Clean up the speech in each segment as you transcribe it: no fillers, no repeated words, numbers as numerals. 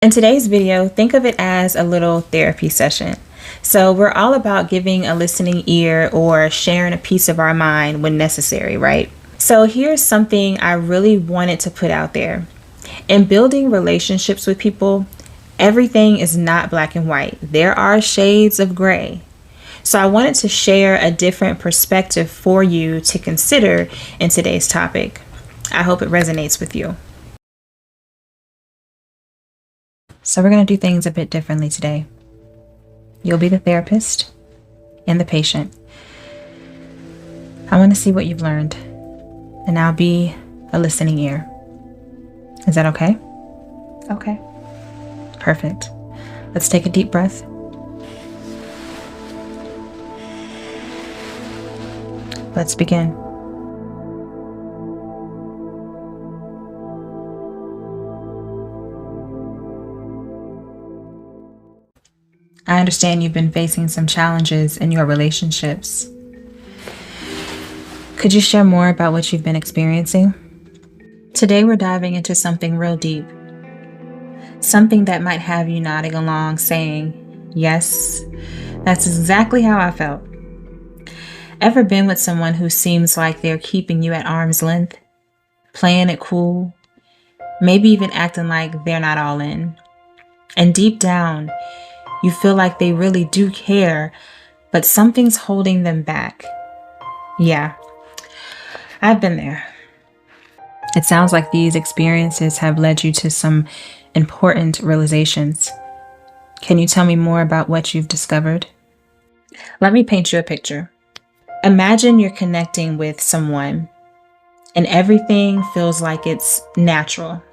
In today's video, think of it as a little therapy session. So we're all about giving a listening ear or sharing a piece of our mind when necessary, right? So here's something I really wanted to put out there. In building relationships with people, everything is not black and white. There are shades of gray. So I wanted to share a different perspective for you to consider in today's topic. I hope it resonates with you. So we're going to do things a bit differently today. You'll be the therapist and the patient. I want to see what you've learned, and I'll be a listening ear. Is that okay? Okay. Perfect. Let's take a deep breath. Let's begin. I understand you've been facing some challenges in your relationships. Could you share more about what you've been experiencing? Today we're diving into something real deep. Something that might have you nodding along saying, yes, that's exactly how I felt. Ever been with someone who seems like they're keeping you at arm's length? Playing it cool? Maybe even acting like they're not all in. And deep down, you feel like they really do care, but something's holding them back. Yeah, I've been there. It sounds like these experiences have led you to some important realizations. Can you tell me more about what you've discovered? Let me paint you a picture. Imagine you're connecting with someone and everything feels like it's natural.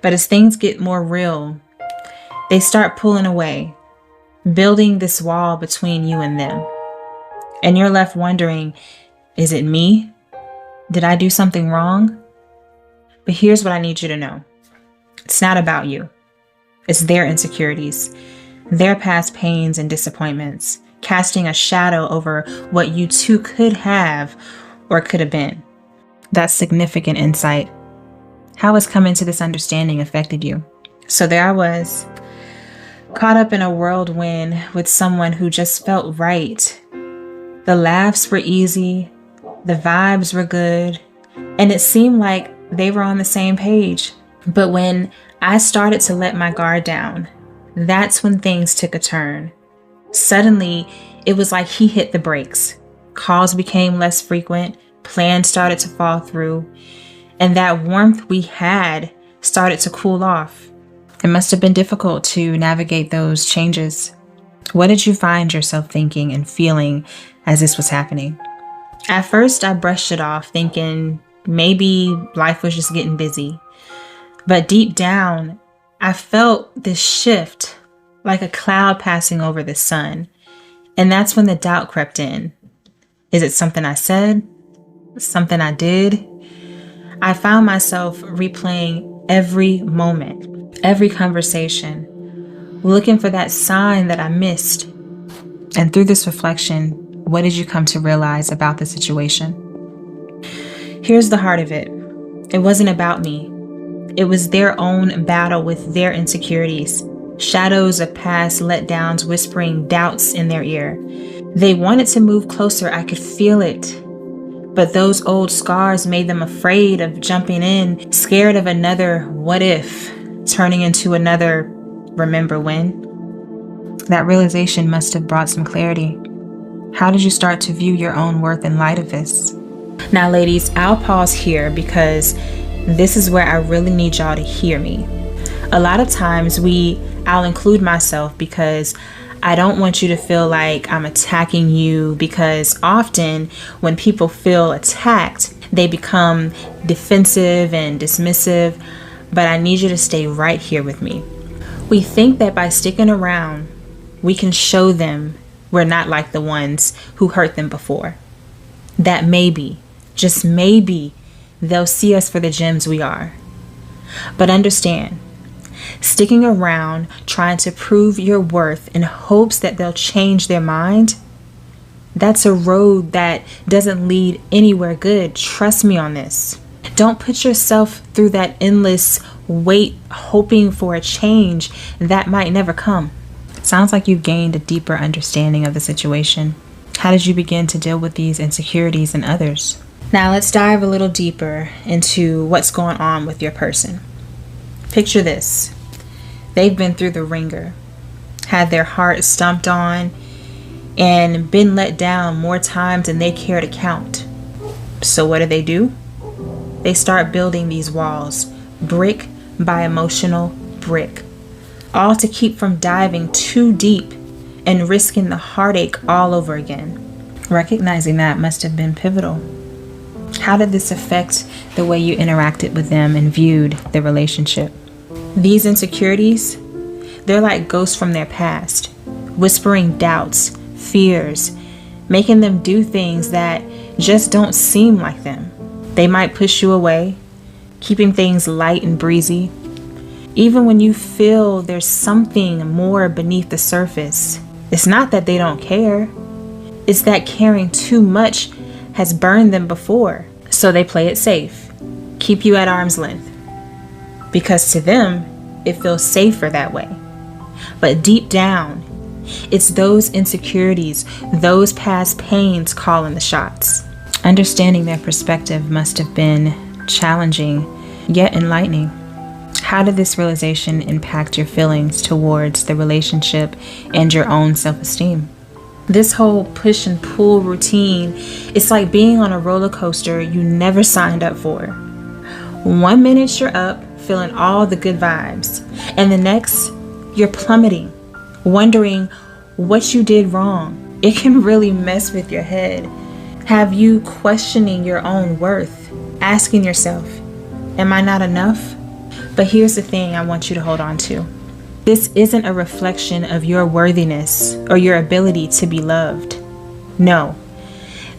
But as things get more real, they start pulling away, building this wall between you and them. And you're left wondering, is it me? Did I do something wrong? But here's what I need you to know. It's not about you. It's their insecurities, their past pains and disappointments, casting a shadow over what you two could have or could have been. That's significant insight. How has coming to this understanding affected you? So there I was, caught up in a whirlwind with someone who just felt right. The laughs were easy, the vibes were good, and it seemed like they were on the same page. But when I started to let my guard down, that's when things took a turn. Suddenly, it was like he hit the brakes. Calls became less frequent, plans started to fall through, and that warmth we had started to cool off. It must have been difficult to navigate those changes. What did you find yourself thinking and feeling as this was happening? At first, I brushed it off, thinking maybe life was just getting busy. But deep down, I felt this shift, like a cloud passing over the sun. And that's when the doubt crept in. Is it something I said? Something I did? I found myself replaying every moment, every conversation, looking for that sign that I missed. And through this reflection, what did you come to realize about the situation? Here's the heart of it. It wasn't about me. It was their own battle with their insecurities, shadows of past letdowns whispering doubts in their ear. They wanted to move closer, I could feel it. But those old scars made them afraid of jumping in, scared of another what if, turning into another remember when. That realization must have brought some clarity. How did you start to view your own worth in light of this? Now, ladies, I'll pause here because this is where I really need y'all to hear me. A lot of times I'll include myself because I don't want you to feel like I'm attacking you, because often when people feel attacked, they become defensive and dismissive, but I need you to stay right here with me. We think that by sticking around, we can show them we're not like the ones who hurt them before. That maybe, just maybe, they'll see us for the gems we are. But understand, sticking around trying to prove your worth in hopes that they'll change their mind, that's a road that doesn't lead anywhere good. Trust me on this. Don't put yourself through that endless wait, hoping for a change that might never come. Sounds like you've gained a deeper understanding of the situation. How did you begin to deal with these insecurities in others? Now let's dive a little deeper into what's going on with your person. Picture this. They've been through the ringer, had their heart stomped on, and been let down more times than they care to count. So what do? They start building these walls, brick by emotional brick, all to keep from diving too deep and risking the heartache all over again. Recognizing that must have been pivotal. How did this affect the way you interacted with them and viewed the relationship? These insecurities, they're like ghosts from their past, whispering doubts, fears, making them do things that just don't seem like them. They might push you away, keeping things light and breezy, even when you feel there's something more beneath the surface. It's not that they don't care. It's that caring too much has burned them before. So they play it safe, keep you at arm's length, because to them, it feels safer that way. But deep down, it's those insecurities, those past pains calling the shots. Understanding their perspective must have been challenging, yet enlightening. How did this realization impact your feelings towards the relationship and your own self-esteem? This whole push and pull routine, it's like being on a roller coaster you never signed up for. 1 minute you're up, feeling all the good vibes, and the next, you're plummeting, wondering what you did wrong. It can really mess with your head, have you questioning your own worth, asking yourself, am I not enough? But here's the thing I want you to hold on to. This isn't a reflection of your worthiness or your ability to be loved. No,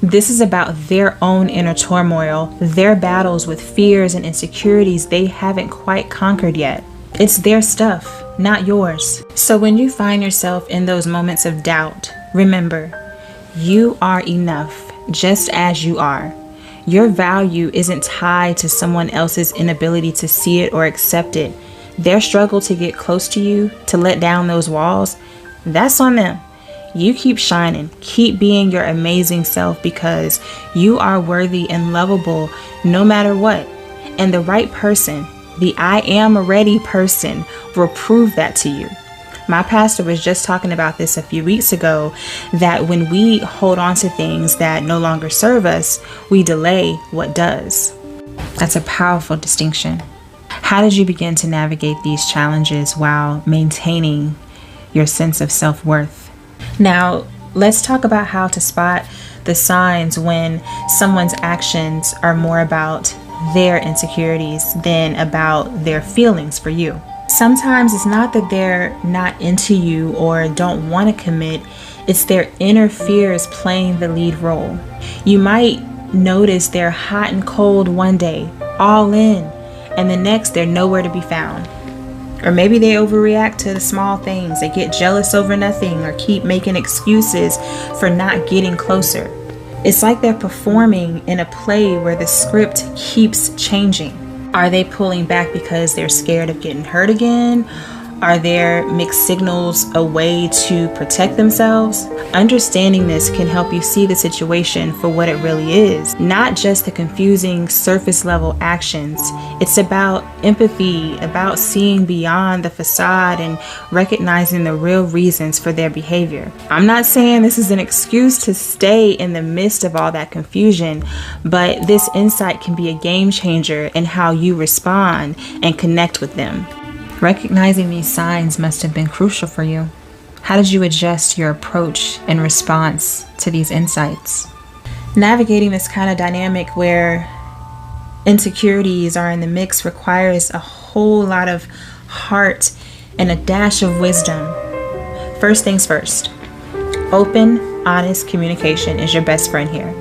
this is about their own inner turmoil, their battles with fears and insecurities they haven't quite conquered yet. It's their stuff, not yours. So when you find yourself in those moments of doubt, remember, you are enough just as you are. Your value isn't tied to someone else's inability to see it or accept it. Their struggle to get close to you, to let down those walls, that's on them. You keep shining, keep being your amazing self, because you are worthy and lovable no matter what. And the right person, the I am ready person, will prove that to you. My pastor was just talking about this a few weeks ago, that when we hold on to things that no longer serve us, we delay what does. That's a powerful distinction. How did you begin to navigate these challenges while maintaining your sense of self-worth? Now, let's talk about how to spot the signs when someone's actions are more about their insecurities than about their feelings for you. Sometimes it's not that they're not into you or don't want to commit, it's their inner fears playing the lead role. You might notice they're hot and cold one day, all in, and the next they're nowhere to be found. Or maybe they overreact to the small things. They get jealous over nothing or keep making excuses for not getting closer. It's like they're performing in a play where the script keeps changing. Are they pulling back because they're scared of getting hurt again? Are there mixed signals a way to protect themselves? Understanding this can help you see the situation for what it really is, not just the confusing surface level actions. It's about empathy, about seeing beyond the facade and recognizing the real reasons for their behavior. I'm not saying this is an excuse to stay in the midst of all that confusion, but this insight can be a game changer in how you respond and connect with them. Recognizing these signs must have been crucial for you. How did you adjust your approach and response to these insights? Navigating this kind of dynamic where insecurities are in the mix requires a whole lot of heart and a dash of wisdom. First things first, open, honest communication is your best friend here.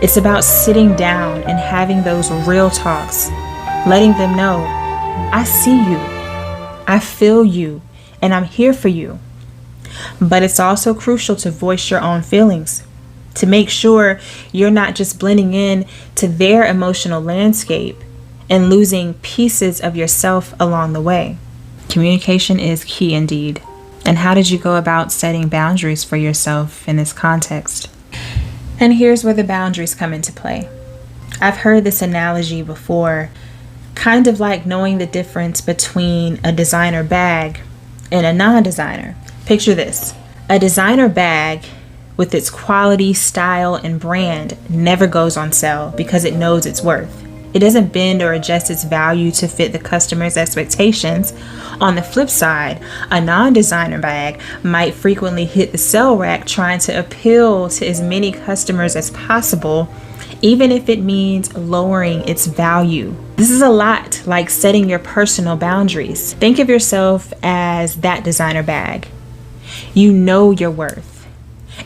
It's about sitting down and having those real talks, letting them know, I see you. I feel you, and I'm here for you. But it's also crucial to voice your own feelings. to make sure you're not just blending in to their emotional landscape and losing pieces of yourself along the way. Communication is key indeed. And how did you go about setting boundaries for yourself in this context? And here's where the boundaries come into play. I've heard this analogy before, kind of like knowing the difference between a designer bag and a non-designer. Picture this. A designer bag with its quality, style, and brand never goes on sale because it knows its worth. It doesn't bend or adjust its value to fit the customer's expectations. On the flip side, a non-designer bag might frequently hit the sale rack trying to appeal to as many customers as possible, even if it means lowering its value. This is a lot like setting your personal boundaries. Think of yourself as that designer bag. You know your worth,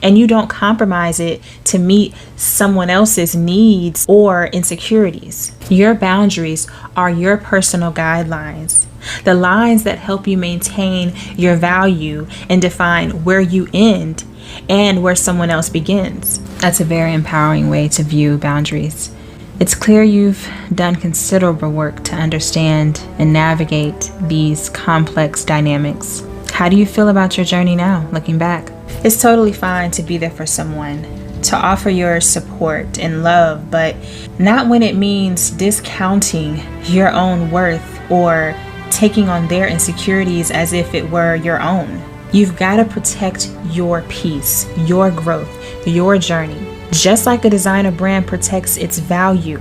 and you don't compromise it to meet someone else's needs or insecurities. Your boundaries are your personal guidelines, the lines that help you maintain your value and define where you end and where someone else begins. That's a very empowering way to view boundaries. It's clear you've done considerable work to understand and navigate these complex dynamics. How do you feel about your journey now, looking back? It's totally fine to be there for someone, to offer your support and love, but not when it means discounting your own worth or taking on their insecurities as if it were your own. You've got to protect your peace, your growth, your journey, just like a designer brand protects its value.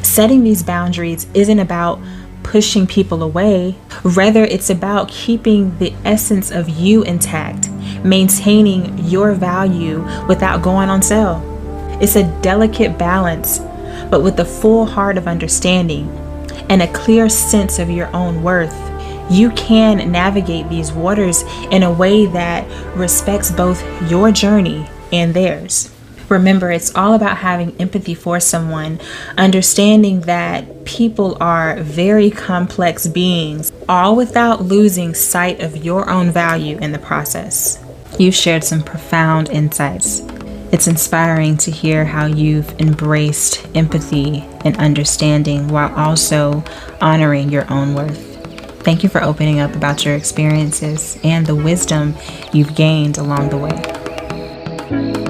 Setting these boundaries isn't about pushing people away. Rather, it's about keeping the essence of you intact, maintaining your value without going on sale. It's a delicate balance, but with a full heart of understanding and a clear sense of your own worth, you can navigate these waters in a way that respects both your journey and theirs. Remember, it's all about having empathy for someone, understanding that people are very complex beings, all without losing sight of your own value in the process. You've shared some profound insights. It's inspiring to hear how you've embraced empathy and understanding while also honoring your own worth. Thank you for opening up about your experiences and the wisdom you've gained along the way.